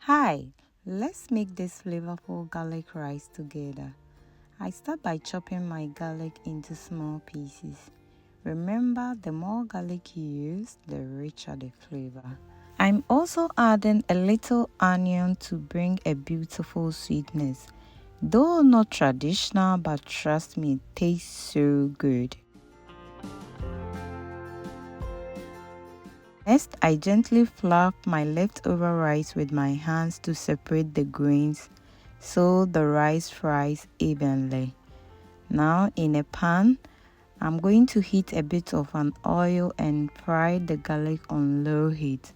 Hi, let's make this flavorful garlic rice together. I start by chopping my garlic into small pieces. Remember, the more garlic you use, the richer the flavor. I'm also adding a little onion to bring a beautiful sweetness. Though not traditional, but trust me, it tastes so good. Next, I gently flap my leftover rice with my hands to separate the grains so the rice fries evenly. Now in a pan, I'm going to heat a bit of an oil and fry the garlic on low heat.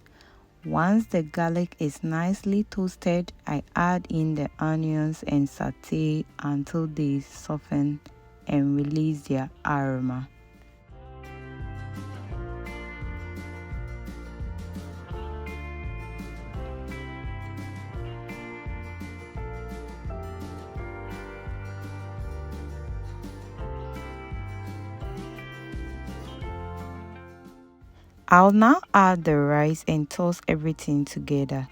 Once the garlic is nicely toasted, I add in the onions and saute until they soften and release their aroma. I'll now add the rice and toss everything together,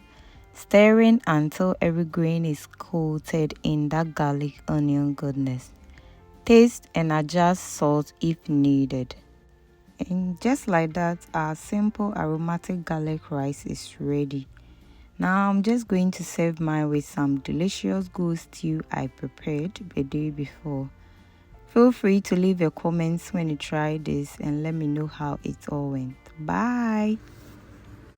stirring until every grain is coated in that garlic onion goodness. Taste and adjust salt if needed. And just like that, our simple aromatic garlic rice is ready. Now I'm just going to serve mine with some delicious goat stew I prepared the day before. Feel free to leave your comments when you try this and let me know how it all went. Bye!